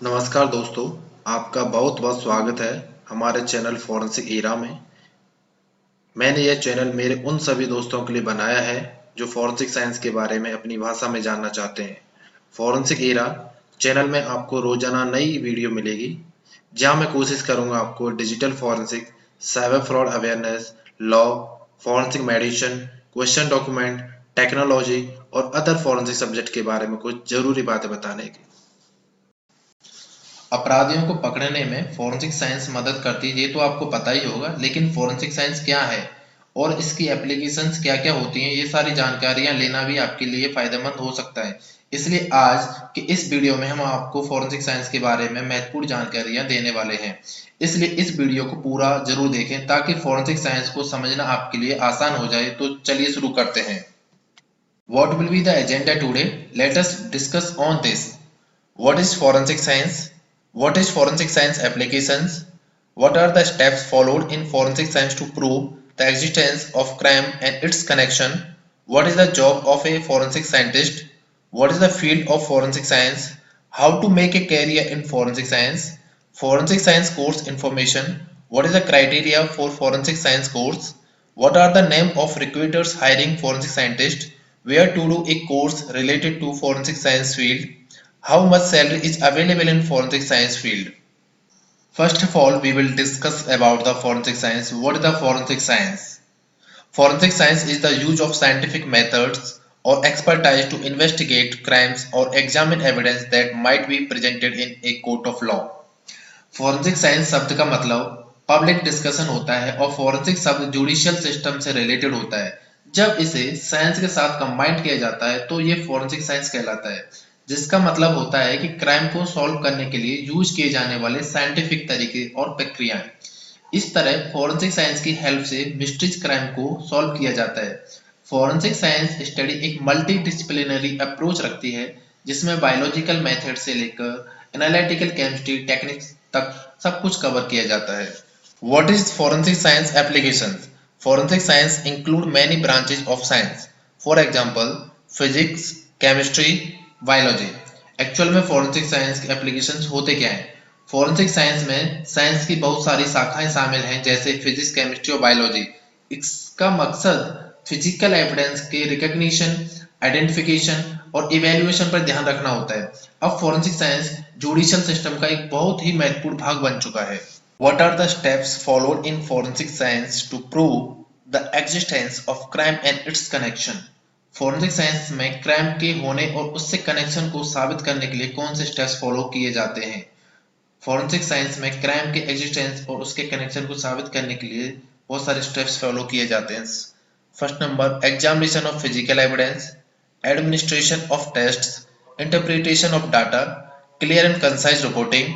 नमस्कार दोस्तों, आपका बहुत बहुत स्वागत है हमारे चैनल फॉरेंसिक एरा में। मैंने यह चैनल मेरे उन सभी दोस्तों के लिए बनाया है जो फॉरेंसिक साइंस के बारे में अपनी भाषा में जानना चाहते हैं। फॉरेंसिक एरा चैनल में आपको रोजाना नई वीडियो मिलेगी, जहां मैं कोशिश करूंगा आपको digital forensic, cyber fraud awareness, law, forensic medicine, question document, technology और अदर फॉरेंसिक सब्जेक्ट के बारे में कुछ जरूरी बातें बताने की। अपराधियों को पकड़ने में फोरेंसिक साइंस मदद करती है, ये तो आपको पता ही होगा। लेकिन फोरेंसिक साइंस क्या है और इसकी एप्लीकेशंस क्या-क्या होती हैं, ये सारी जानकारियां लेना भी आपके लिए फायदेमंद हो सकता है। इसलिए आज के इस वीडियो में हम आपको फोरेंसिक साइंस के बारे में महत्वपूर्ण जानकारियां देने वाले हैं। इसलिए इस वीडियो को पूरा जरूर देखें ताकि फोरेंसिक साइंस को समझना आपके लिए आसान हो जाए। तो चलिए शुरू करते हैं। What will be the agenda today? Let us discuss on this. What is forensic science? What is forensic science applications? What are the steps followed in forensic science to prove the existence of crime and its connection? What is the job of a forensic scientist? What is the field of forensic science? How to make a career in forensic science? Forensic science course information. What is the criteria for forensic science course? What are the name of recruiters hiring forensic scientists? Where to do a course related to forensic science field? How much salary is available in forensic science field? First of all, we will discuss about the forensic science. What is the forensic science? Forensic science is the use of scientific methods or expertise to investigate crimes or examine evidence that might be presented in a court of law. Forensic science शब्द का मतलब public discussion होता है और forensic शब्द judicial system से related होता है। जब इसे साइंस के साथ कंबाइंड किया जाता है तो ये फोरेंसिक साइंस कहलाता है, जिसका मतलब होता है कि क्राइम को सॉल्व करने के लिए यूज किए जाने वाले साइंटिफिक तरीके और प्रक्रियाएं। इस तरह फोरेंसिक साइंस की हेल्प से मिस्ट्रीज क्राइम को सॉल्व किया जाता है। फोरेंसिक साइंस स्टडी एक मल्टी डिसिप्लिनरी अप्रोच रखती है, जिसमें बायोलॉजिकल मेथड से लेकर एनालिटिकल केमिस्ट्री टेक्निक्स तक सब कुछ कवर किया जाता है। What is forensic science applications? Forensic science include many branches of science. For example, physics, chemistry, biology. Actual में फोरेंसिक साइंस के एप्लीकेशंस होते क्या हैं? फोरेंसिक साइंस में साइंस की बहुत सारी शाखाएं शामिल हैं, जैसे फिजिक्स, केमिस्ट्री और बायोलॉजी। इसका मकसद फिजिकल एविडेंस के रिकॉग्निशन, आइडेंटिफिकेशन और इवैल्यूएशन पर ध्यान रखना होता है। अब फोरेंसिक साइंस जुडिशियल सिस्टम का एक बहुत ही महत्वपूर्ण भाग बन चुका है। What are the steps followed in forensic science to prove the existence of crime and its connection? Forensic science में क्राइम के होने और उससे कनेक्शन को साबित करने के लिए कौन से स्टेप्स फॉलो किए जाते हैं? फोरेंसिक साइंस में क्राइम के एग्जिस्टेंस और उसके कनेक्शन को साबित करने के लिए बहुत सारे स्टेप्स फॉलो किए जाते हैं। First number, examination of physical evidence, administration of tests, interpretation of data, clear and concise reporting,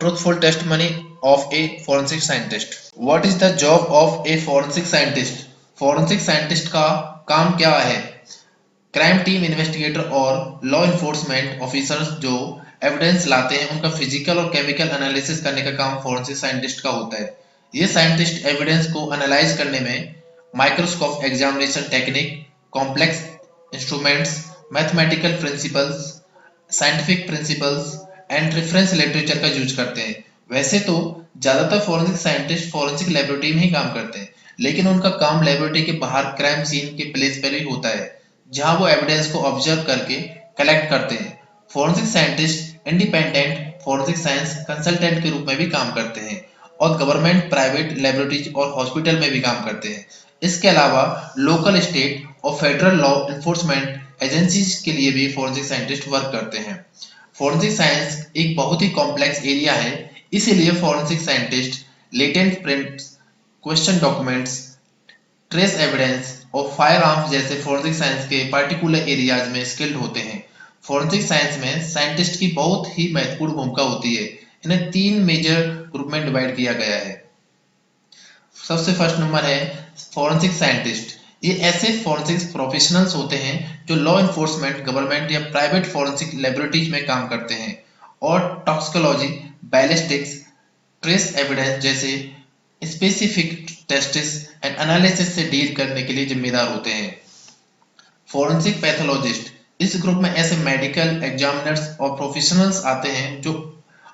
truthful testimony of a forensic scientist. What is the job of a forensic scientist? Forensic scientist का काम क्या है? Crime team investigator और law enforcement officers जो evidence लाते हैं, उनका physical और chemical analysis करने का काम फोरेंसिक साइंटिस्ट का होता है। ये साइंटिस्ट एविडेंस को एनालाइज करने में microscope examination technique, complex instruments, mathematical principles, scientific principles and reference literature का यूज करते हैं। वैसे तो ज्यादातर फोरेंसिक साइंटिस्ट फोरेंसिक लेबोरेटरी में ही काम करते हैं, लेकिन उनका काम लेबोरेटरी के बाहर क्राइम सीन के प्लेस पर ही होता है, जहां वो एविडेंस को ऑब्जर्व करके कलेक्ट करते हैं। Forensic scientist independent forensic science consultant के रूप में भी काम करते हैं और गवर्नमेंट, प्राइवेट लेबोरेटरीज और हॉस्पिटल में भी काम करते हैं। इसके अलावा लोकल, स्टेट और फेडरल लॉ इन्फोर्समेंट एजेंसीज के लिए भी फोरेंसिक साइंटिस्ट वर्क करते हैं। फोरेंसिक साइंस एक बहुत ही कॉम्प्लेक्स एरिया है, इसीलिए forensic scientist latent prints, question documents, trace evidence और फायर आर्म्स जैसे फोरेंसिक साइंस के पार्टिकुलर एरियाज में स्किल्ड होते हैं। फोरेंसिक साइंस में साइंटिस्ट की बहुत ही महत्वपूर्ण भूमिका होती है। इन्हें तीन मेजर ग्रुप में डिवाइड किया गया है। सबसे फर्स्ट नंबर है फोरेंसिक साइंटिस्ट। ये ऐसे फोरेंसिक प्रोफेशनल्स होते हैं जो लॉ इन्फोर्समेंट, गवर्नमेंट या प्राइवेट फोरेंसिक लेबोरेटरीज में काम करते हैं और टॉक्सिकोलॉजी, बैलिस्टिक्स, ट्रेस एविडेंस जैसे स्पेसिफिक टेस्ट्स एंड एनालिसिस से डील करने के लिए जिम्मेदार होते हैं। फोरेंसिक पैथोलॉजिस्ट, इस ग्रुप में ऐसे मेडिकल एग्जामिनर्स और प्रोफेशनल्स आते हैं जो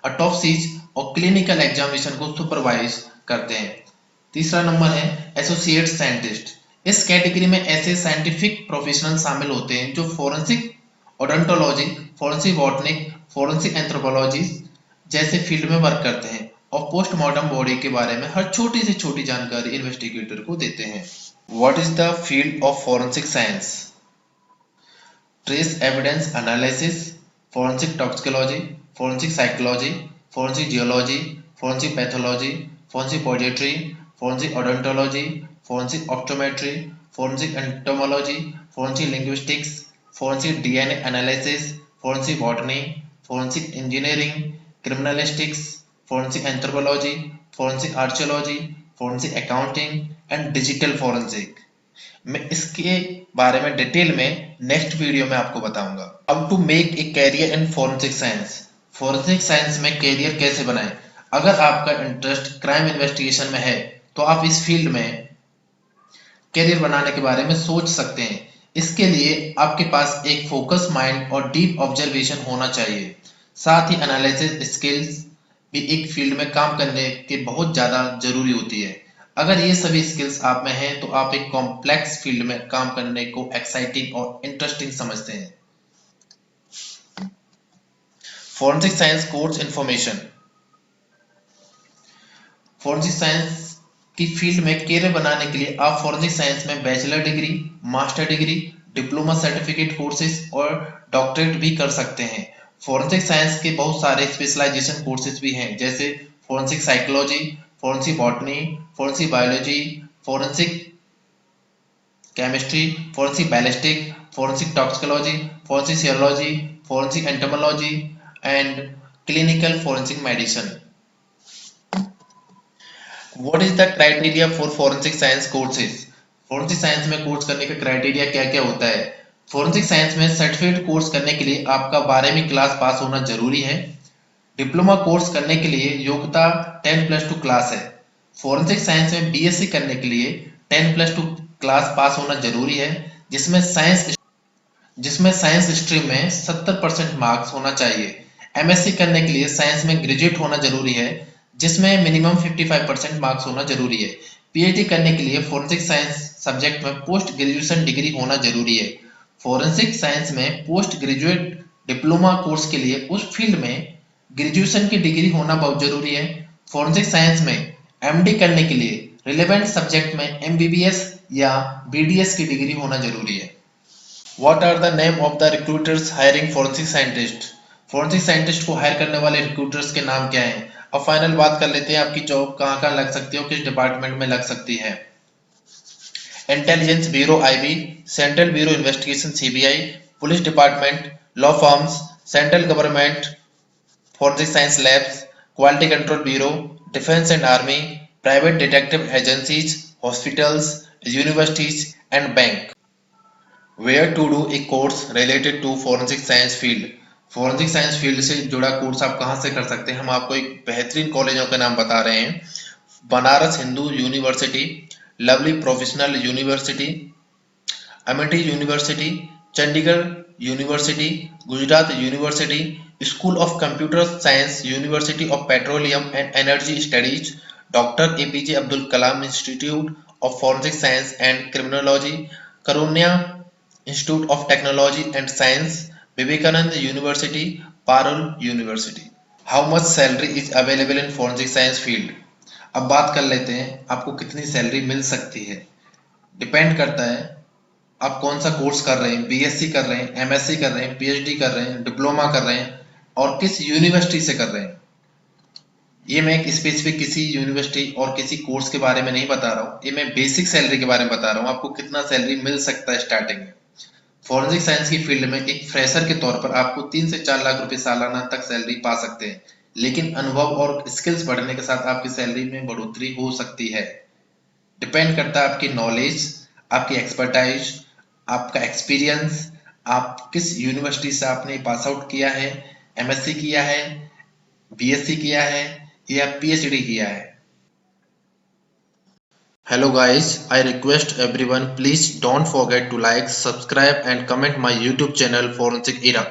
ऑटोप्सीज और क्लिनिकल एग्जामिनेशन को सुपरवाइज करते हैं। तीसरा नंबर है एसोसिएट साइंटिस्ट। इस कैटेगरी में ऐसे साइंटिफिक प्रोफेशनल शामिल होते हैं जो forensic odontology, forensic botanic, forensic anthropology जैसे फील्ड में वर्क करते हैं और पोस्टमार्टम बॉडी के बारे में हर छोटी से छोटी जानकारी इन्वेस्टिगेटर को देते हैं। What is the field of forensic science? Trace evidence analysis, forensic toxicology, forensic psychology, forensic geology, forensic pathology, forensic podiatry, forensic odontology, forensic optometry, forensic entomology, forensic linguistics, forensic DNA analysis, forensic botany, forensic engineering, criminalistics, forensic anthropology, forensic archaeology, forensic accounting and digital forensic. मैं इसके बारे में detail में next video में आपको बताऊंगा। How to make a career in forensic science. Forensic science में career कैसे बनाएं? अगर आपका इंटरेस्ट क्राइम इन्वेस्टिगेशन में है तो आप इस फील्ड में कैरियर बनाने के बारे में सोच सकते हैं। इसके लिए आपके पास एक फोकस माइंड और डीप ऑब्जर्वेशन होना चाहिए। साथ ही एनालिसिस स्किल्स भी एक फील्ड में काम करने के बहुत ज़्यादा जरूरी होती है। अगर ये सभी स्किल्स आप में हैं तो आप एक कॉम्प्लेक्स फील्ड में काम करने को एक्साइटिंग और इंटरेस्टिंग समझते हैं। Forensic science course information. Forensic science की फील्ड में कैरियर बनाने के लिए आप फोरेंसिक साइंस में bachelor degree, master degree, diploma certificate courses और डॉक्टरेट भी कर सकते हैं। फोरेंसिक साइंस के बहुत सारे स्पेशलाइजेशन कोर्सेज भी हैं, जैसे forensic psychology, forensic botany, forensic biology, forensic chemistry, forensic ballistic, forensic toxicology, forensic serology, forensic entomology and clinical forensic medicine. What is the criteria for forensic science courses? Forensic science में course करने का criteria क्या क्या होता है? Forensic science में certificate course करने के लिए आपका 12वीं क्लास पास होना जरूरी है। डिप्लोमा कोर्स करने के लिए योग्यता 10+2 क्लास है। फोरेंसिक साइंस में बीएससी करने के लिए 10+2 क्लास पास होना जरूरी है, जिसमें साइंस स्ट्रीम में 70% मार्क्स होना चाहिए। एमएससी करने के लिए साइंस में ग्रेजुएट होना जरूरी है, जिसमें मिनिमम 55% मार्क्स होना जरूरी है। पीएचडी करने के लिए फोरेंसिक साइंस सब्जेक्ट में पोस्ट ग्रेजुएशन डिग्री होना जरूरी है। फोरेंसिक साइंस में पोस्ट ग्रेजुएट डिप्लोमा कोर्स के लिए उस फील्ड में ग्रेजुएशन की डिग्री होना बहुत जरूरी है। फोरेंसिक साइंस में एमडी करने के लिए रिलेवेंट सब्जेक्ट में एमबीबीएस या बीडीएस की डिग्री होना जरूरी है। What are the name of the recruiters hiring forensic scientist? Forensic scientist को हायर करने वाले रिक्रूटर्स के नाम क्या हैं? अब फाइनल बात कर लेते हैं आपकी जॉब कहाँ कहाँ लग सकती है और किस डिपार्टमेंट में लग सकती है। Intelligence bureau IB, central bureau investigation CBI, police department, law firms, central government forensic science labs, quality control bureau, defence and army, private detective agencies, hospitals, universities and bank. Where to do a course related to forensic science field? Forensic science field से जुड़ा course आप कहाँ से कर सकते हैं? हम आपको एक बेहतरीन कॉलेजों के नाम बता रहे हैं। Banaras Hindu University, Lovely Professional University, Amethi University, Chandigarh University, Gujarat University, School of Computer Science, University of Petroleum and Energy Studies, Doctor APJ Abdul Kalam Institute of forensic Science and Criminology, Karunya Institute of Technology and Science, Vivekananda University, Parul University. How much salary is available in forensic science field? अब बात कर लेते हैं आपको कितनी salary मिल सकती है। Depend करता है आप कौन सा कोर्स कर रहे हैं, बीएससी कर रहे हैं, एमएससी कर रहे हैं, पीएचडी कर रहे हैं, डिप्लोमा कर रहे हैं और किस यूनिवर्सिटी से कर रहे हैं। ये मैं एक स्पेसिफिक किसी यूनिवर्सिटी और किसी कोर्स के बारे में नहीं बता रहा हूँ, ये मैं बेसिक सैलरी के बारे में बता रहा हूँ, आपको कितना सैलरी मिल सकता है स्टार्टिंग में। फोरेंसिक साइंस की फील्ड में एक फ्रेशर के तौर पर आपको 3 से 4 लाख रुपए सालाना तक सैलरी पा सकते हैं, लेकिन अनुभव और स्किल्स बढ़ने के साथ आपकी सैलरी में बढ़ोतरी हो सकती है। डिपेंड करता है आपकी नॉलेज, आपकी एक्सपर्टाइज, आपका एक्सपीरियंस, आप किस यूनिवर्सिटी से आपने पास आउट किया है, एमएससी किया है, बीएससी किया है या पीएचडी किया है। Hello guys, I request everyone please don't forget to like, subscribe and comment my YouTube channel Forensic Era.